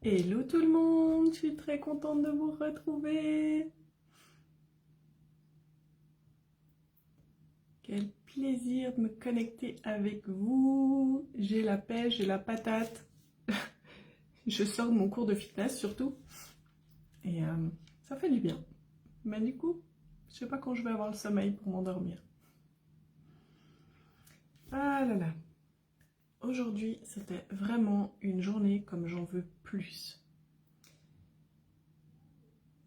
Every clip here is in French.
Hello tout le monde, je suis très contente de vous retrouver. Quel plaisir de me connecter avec vous. J'ai la pêche, j'ai la patate. Je sors de mon cours de fitness surtout. Et ça fait du bien. Mais du coup, je sais pas quand je vais avoir le sommeil pour m'endormir. Ah là là. Aujourd'hui, c'était vraiment une journée comme j'en veux plus.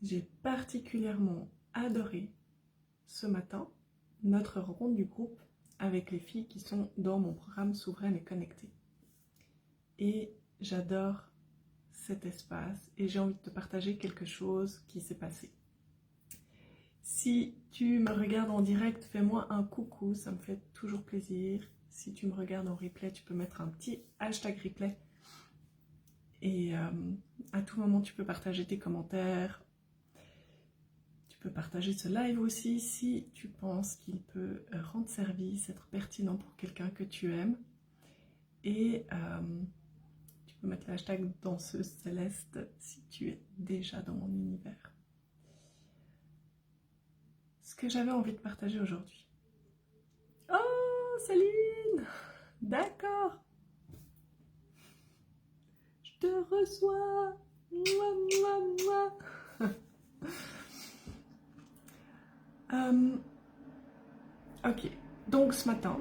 J'ai particulièrement adoré ce matin notre rencontre du groupe avec les filles qui sont dans mon programme Souveraine et Connectée. Et j'adore cet espace et j'ai envie de te partager quelque chose qui s'est passé. Si tu me regardes en direct, fais-moi un coucou, ça me fait toujours plaisir. Si tu me regardes en replay, tu peux mettre un petit hashtag replay. Et à tout moment, tu peux partager tes commentaires. Tu peux partager ce live aussi si tu penses qu'il peut rendre service, être pertinent pour quelqu'un que tu aimes. Et tu peux mettre le hashtag danseuse céleste si tu es déjà dans mon univers. Ce que j'avais envie de partager aujourd'hui. Oh, Céline! D'accord! Je te reçois! Mouah, mouah, mouah. Ok, donc ce matin,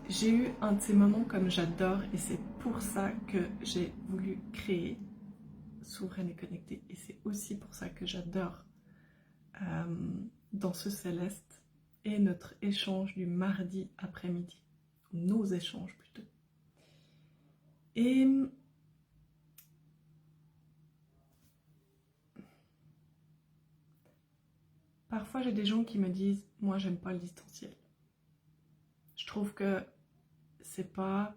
j'ai eu un de ces moments comme j'adore et c'est pour ça que j'ai voulu créer Souveraine et Connectée. Et c'est aussi pour ça que j'adore Danseuse Céleste et notre échange du mardi après-midi. Nos échanges plutôt. Et parfois j'ai des gens qui me disent « Moi j'aime pas le distanciel. Je trouve que c'est pas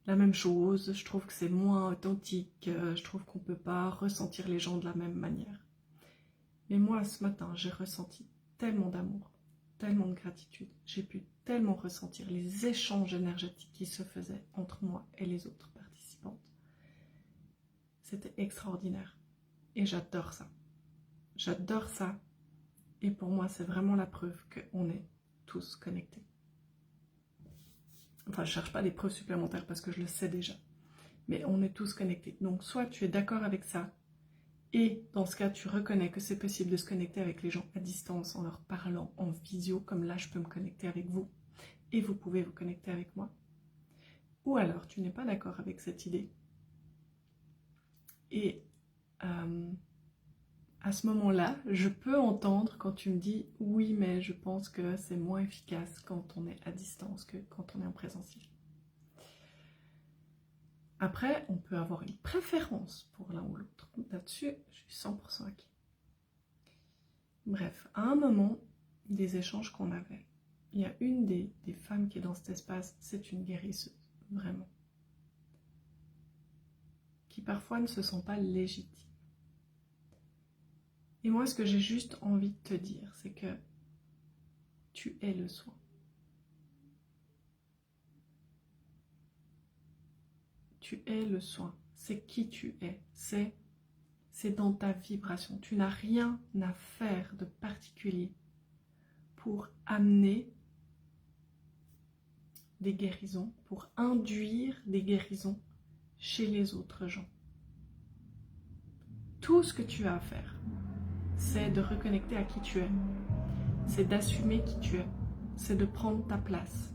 la même chose, je trouve que c'est moins authentique, je trouve qu'on peut pas ressentir les gens de la même manière. » Mais moi, ce matin, j'ai ressenti tellement d'amour, tellement de gratitude. J'ai pu tellement ressentir les échanges énergétiques qui se faisaient entre moi et les autres participantes. C'était extraordinaire. Et j'adore ça. J'adore ça. Et pour moi, c'est vraiment la preuve qu'on est tous connectés. Enfin, je ne cherche pas des preuves supplémentaires parce que je le sais déjà. Mais on est tous connectés. Donc, soit tu es d'accord avec ça, et dans ce cas, tu reconnais que c'est possible de se connecter avec les gens à distance en leur parlant en visio, comme là, je peux me connecter avec vous. Et vous pouvez vous connecter avec moi. Ou alors, tu n'es pas d'accord avec cette idée. Et à ce moment-là, je peux entendre quand tu me dis « Oui, mais je pense que c'est moins efficace quand on est à distance que quand on est en présentiel. » Après, on peut avoir une préférence pour l'un ou l'autre. Là-dessus, je suis 100% acquis. Bref, à un moment des échanges qu'on avait, il y a une des femmes qui est dans cet espace, c'est une guérisseuse, vraiment. Qui parfois ne se sent pas légitime. Et moi, ce que j'ai juste envie de te dire, c'est que tu es le soin. Tu es le soin. C'est qui tu es. C'est dans ta vibration. Tu n'as rien à faire de particulier pour amener des guérisons, pour induire des guérisons chez les autres gens. Tout ce que tu as à faire, c'est de reconnecter à qui tu es. C'est d'assumer qui tu es. C'est de prendre ta place.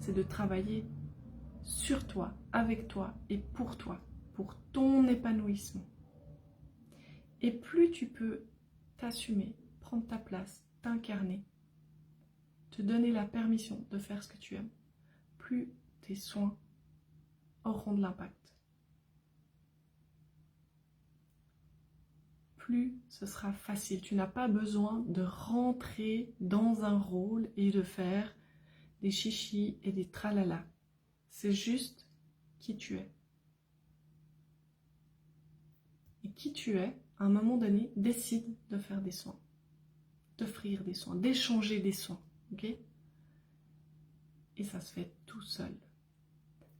C'est de travailler sur toi, avec toi et pour toi, pour ton épanouissement. Et plus tu peux t'assumer, prendre ta place, t'incarner, te donner la permission de faire ce que tu aimes, plus tes soins auront de l'impact. Plus ce sera facile. Tu n'as pas besoin de rentrer dans un rôle et de faire des chichis et des tralala. C'est juste qui tu es. Et qui tu es, à un moment donné, décide de faire des soins, d'offrir des soins, d'échanger des soins. Ok ? Et ça se fait tout seul.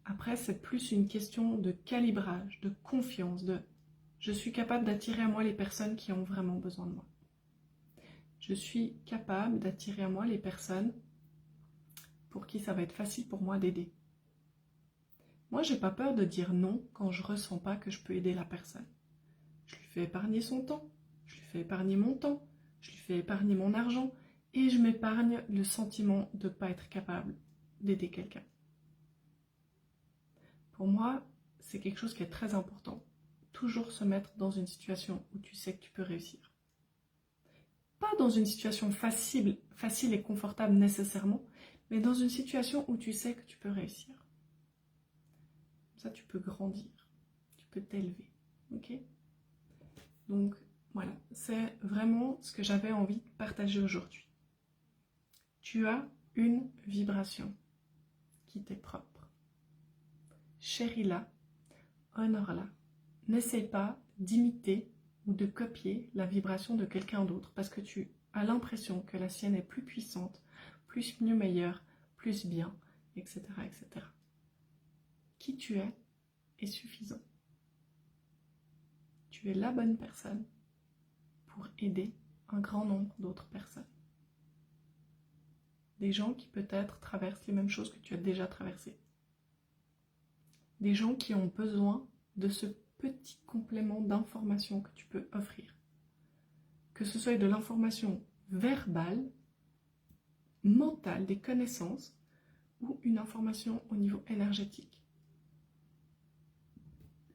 Après, c'est plus une question de calibrage, de confiance, de je suis capable d'attirer à moi les personnes qui ont vraiment besoin de moi. Je suis capable d'attirer à moi les personnes pour qui ça va être facile pour moi d'aider. Moi, j'ai pas peur de dire non quand je ressens pas que je peux aider la personne. Je lui fais épargner son temps, je lui fais épargner mon temps, je lui fais épargner mon argent et je m'épargne le sentiment de ne pas être capable d'aider quelqu'un. Pour moi, c'est quelque chose qui est très important. Toujours se mettre dans une situation où tu sais que tu peux réussir. Pas dans une situation facile et confortable nécessairement, mais dans une situation où tu sais que tu peux réussir. Comme ça, tu peux grandir, tu peux t'élever. Ok ? Donc, voilà, c'est vraiment ce que j'avais envie de partager aujourd'hui. Tu as une vibration qui t'est propre. Chéris-la, honore-la. N'essaie pas d'imiter ou de copier la vibration de quelqu'un d'autre parce que tu as l'impression que la sienne est plus puissante, plus mieux meilleure, plus bien, etc., etc. Qui tu es est suffisant. Tu es la bonne personne pour aider un grand nombre d'autres personnes. Des gens qui peut-être traversent les mêmes choses que tu as déjà traversées. Des gens qui ont besoin de ce petit complément d'information que tu peux offrir. Que ce soit de l'information verbale, mentale, des connaissances, ou une information au niveau énergétique.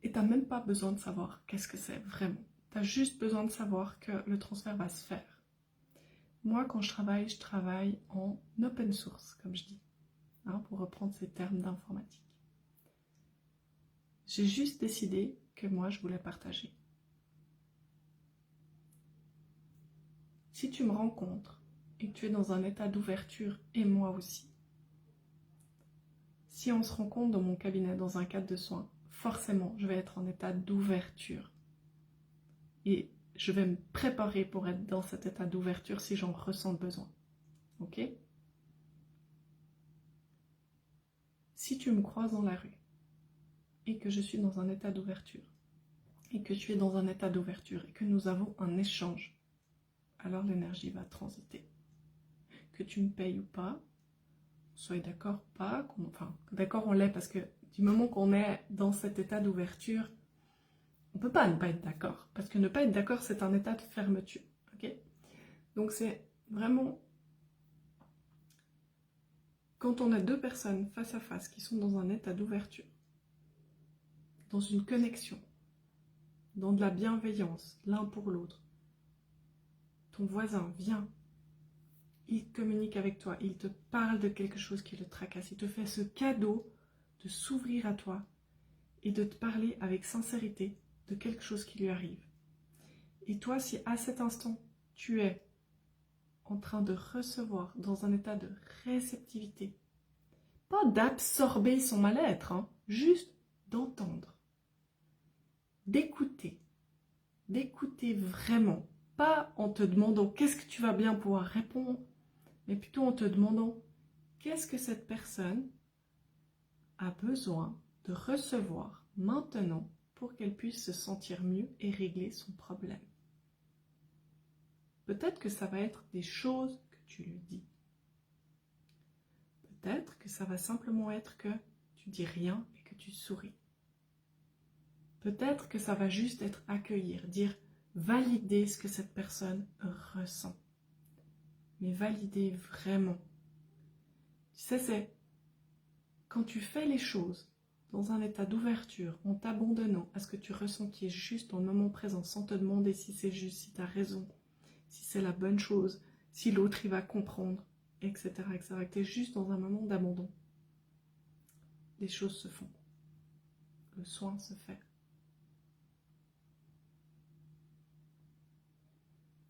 Et tu n'as même pas besoin de savoir qu'est-ce que c'est vraiment. Tu as juste besoin de savoir que le transfert va se faire. Moi, quand je travaille en open source, comme je dis, pour reprendre ces termes d'informatique. J'ai juste décidé que moi, je voulais partager. Si tu me rencontres et que tu es dans un état d'ouverture, et moi aussi, si on se rencontre dans mon cabinet, dans un cadre de soins, forcément, je vais être en état d'ouverture. Et je vais me préparer pour être dans cet état d'ouverture si j'en ressens le besoin. Ok ? Si tu me croises dans la rue et que je suis dans un état d'ouverture et que tu es dans un état d'ouverture et que nous avons un échange, alors l'énergie va transiter. Que tu me payes ou pas, soyez d'accord ou pas, d'accord on l'est parce que du moment qu'on est dans cet état d'ouverture, on ne peut pas ne pas être d'accord. Parce que ne pas être d'accord, c'est un état de fermeture. Okay ? Donc c'est vraiment... Quand on a deux personnes face à face qui sont dans un état d'ouverture, dans une connexion, dans de la bienveillance, l'un pour l'autre, ton voisin vient, il communique avec toi, il te parle de quelque chose qui le tracasse, il te fait ce cadeau de s'ouvrir à toi et de te parler avec sincérité de quelque chose qui lui arrive. Et toi, si à cet instant, tu es en train de recevoir dans un état de réceptivité, pas d'absorber son mal-être, juste d'entendre, d'écouter vraiment, pas en te demandant qu'est-ce que tu vas bien pouvoir répondre, mais plutôt en te demandant qu'est-ce que cette personne a besoin de recevoir maintenant pour qu'elle puisse se sentir mieux et régler son problème. Peut-être que ça va être des choses que tu lui dis. Peut-être que ça va simplement être que tu dis rien et que tu souris. Peut-être que ça va juste être accueillir, dire, valider ce que cette personne ressent. Mais valider vraiment. Tu sais, c'est quand tu fais les choses dans un état d'ouverture, en t'abandonnant à ce que tu ressens qui est juste dans le moment présent, sans te demander si c'est juste, si tu as raison, si c'est la bonne chose, si l'autre il va comprendre, etc., etc. Que tu es juste dans un moment d'abandon. Les choses se font. Le soin se fait.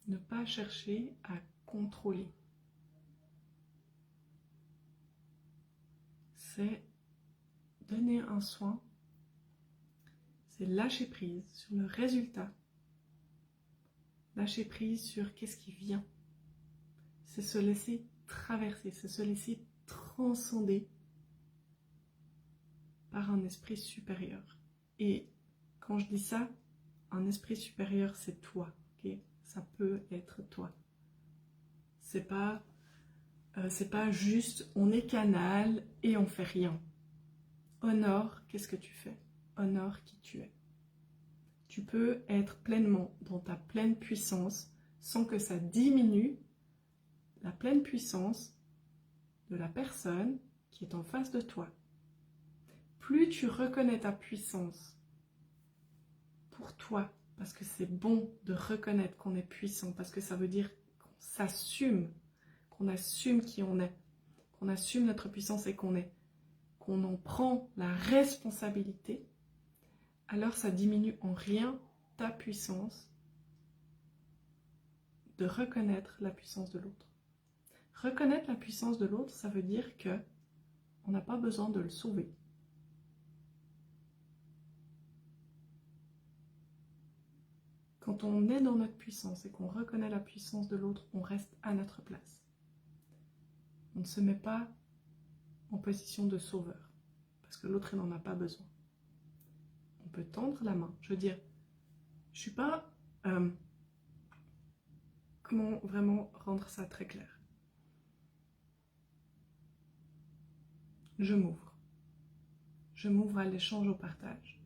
Ne pas chercher à contrôler. C'est donner un soin, c'est lâcher prise sur le résultat, lâcher prise sur qu'est-ce qui vient. C'est se laisser traverser, c'est se laisser transcender par un esprit supérieur. Et quand je dis ça, un esprit supérieur, c'est toi. Okay? Ça peut être toi. C'est pas juste on est canal et on fait rien. Honore, qu'est-ce que tu fais? Honore qui tu es. Tu peux être pleinement dans ta pleine puissance sans que ça diminue la pleine puissance de la personne qui est en face de toi. Plus tu reconnais ta puissance pour toi, parce que c'est bon de reconnaître qu'on est puissant, parce que ça veut dire qu'on s'assume, qu'on assume qui on est, qu'on assume notre puissance et qu'on en prend la responsabilité, alors ça diminue en rien ta puissance de reconnaître la puissance de l'autre. Reconnaître la puissance de l'autre, ça veut dire que on n'a pas besoin de le sauver. Quand on est dans notre puissance et qu'on reconnaît la puissance de l'autre, on reste à notre place. On ne se met pas en position de sauveur, parce que l'autre, il n'en a pas besoin. On peut tendre la main. Je veux dire, je ne suis pas... comment vraiment rendre ça très clair? Je m'ouvre. Je m'ouvre à l'échange, au partage.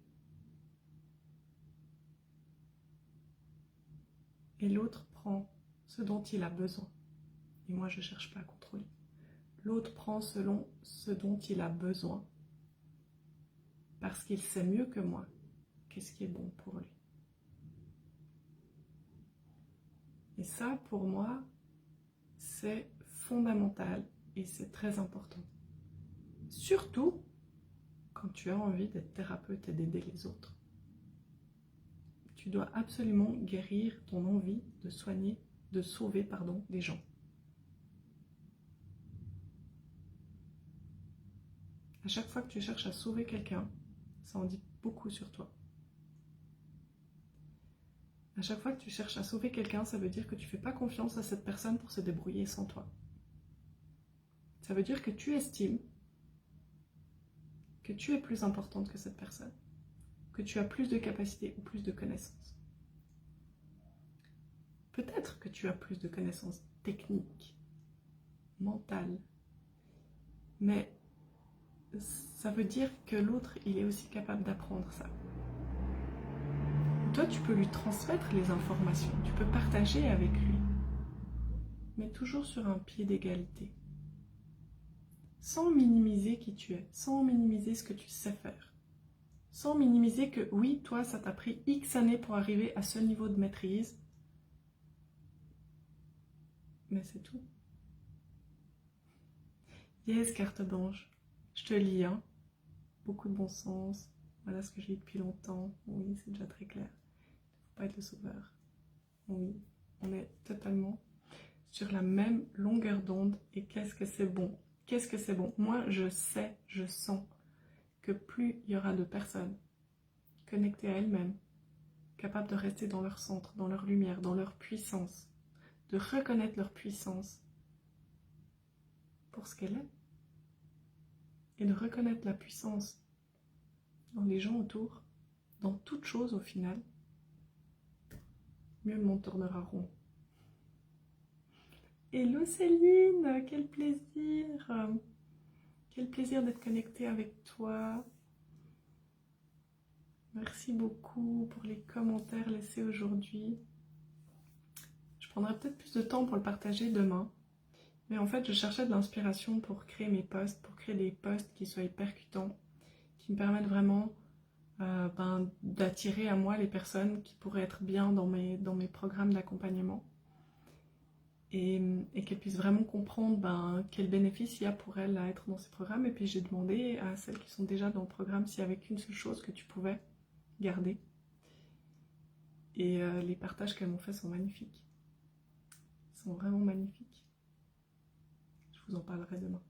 Et l'autre prend ce dont il a besoin. Et moi, je ne cherche pas à contrôler. L'autre prend selon ce dont il a besoin. Parce qu'il sait mieux que moi qu'est-ce qui est bon pour lui. Et ça, pour moi, c'est fondamental et c'est très important. Surtout quand tu as envie d'être thérapeute et d'aider les autres. Tu dois absolument guérir ton envie de soigner, de sauver, les gens. À chaque fois que tu cherches à sauver quelqu'un, ça en dit beaucoup sur toi. À chaque fois que tu cherches à sauver quelqu'un, ça veut dire que tu ne fais pas confiance à cette personne pour se débrouiller sans toi. Ça veut dire que tu estimes que tu es plus importante que cette personne, que tu as plus de capacités ou plus de connaissances. Peut-être que tu as plus de connaissances techniques, mentales, mais ça veut dire que l'autre, il est aussi capable d'apprendre ça. Toi, tu peux lui transmettre les informations, tu peux partager avec lui, mais toujours sur un pied d'égalité. Sans minimiser qui tu es, sans minimiser ce que tu sais faire. Sans minimiser que, oui, toi, ça t'a pris X années pour arriver à ce niveau de maîtrise, mais c'est tout. Yes, carte blanche, je te lis, hein. Beaucoup de bon sens, voilà ce que je lis depuis longtemps, oui, c'est déjà très clair. Il ne faut pas être le sauveur. Oui, on est totalement sur la même longueur d'onde et qu'est-ce que c'est bon. Qu'est-ce que c'est bon? Moi, je sais, je sens que plus il y aura de personnes connectées à elles-mêmes, capables de rester dans leur centre, dans leur lumière, dans leur puissance, de reconnaître leur puissance pour ce qu'elle est, et de reconnaître la puissance dans les gens autour, dans toute chose au final, mieux le monde tournera rond. Hello Céline, quel plaisir! Quel plaisir d'être connectée avec toi. Merci beaucoup pour les commentaires laissés aujourd'hui. Je prendrai peut-être plus de temps pour le partager demain. Mais en fait, je cherchais de l'inspiration pour créer mes posts, pour créer des posts qui soient percutants, qui me permettent vraiment d'attirer à moi les personnes qui pourraient être bien dans mes programmes d'accompagnement. Et qu'elles puissent vraiment comprendre quel bénéfice il y a pour elles à être dans ces programmes. Et puis j'ai demandé à celles qui sont déjà dans le programme s'il y avait qu'une seule chose que tu pouvais garder. Et les partages qu'elles m'ont fait sont magnifiques. Ils sont vraiment magnifiques. Je vous en parlerai demain.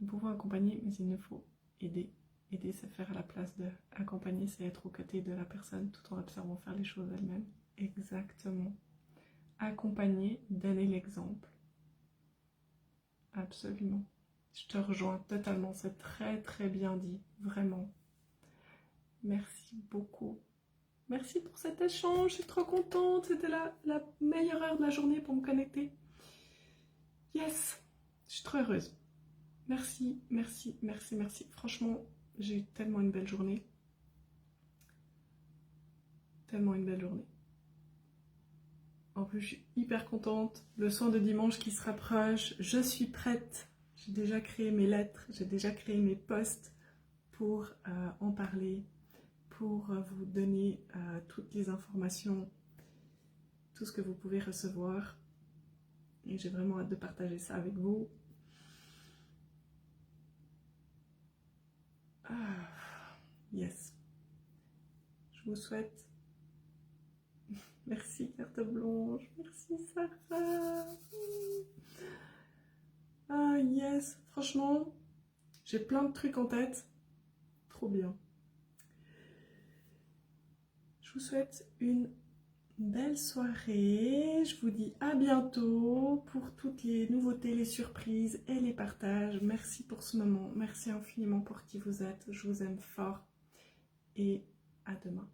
Nous pouvons accompagner, mais il nous faut aider. Aider, c'est faire à la place de accompagner, c'est être aux côtés de la personne tout en observant faire les choses elle-même. Exactement. Accompagner, donner l'exemple. Absolument. Je te rejoins totalement, c'est très très bien dit, vraiment. Merci beaucoup. Merci pour cet échange, je suis trop contente, c'était la meilleure heure de la journée pour me connecter. Yes, je suis trop heureuse. Merci, merci, merci, merci. Franchement, j'ai eu tellement une belle journée. Tellement une belle journée. En plus, je suis hyper contente. Le soin de dimanche qui se rapproche. Je suis prête. J'ai déjà créé mes lettres, j'ai déjà créé mes posts pour en parler, pour vous donner toutes les informations, tout ce que vous pouvez recevoir. Et j'ai vraiment hâte de partager ça avec vous. Yes. Je vous souhaite... Merci carte blanche, merci Sarah. Ah yes, franchement, j'ai plein de trucs en tête. Trop bien. Je vous souhaite une belle soirée. Je vous dis à bientôt pour toutes les nouveautés, les surprises et les partages. Merci pour ce moment. Merci infiniment pour qui vous êtes. Je vous aime fort. Et à demain.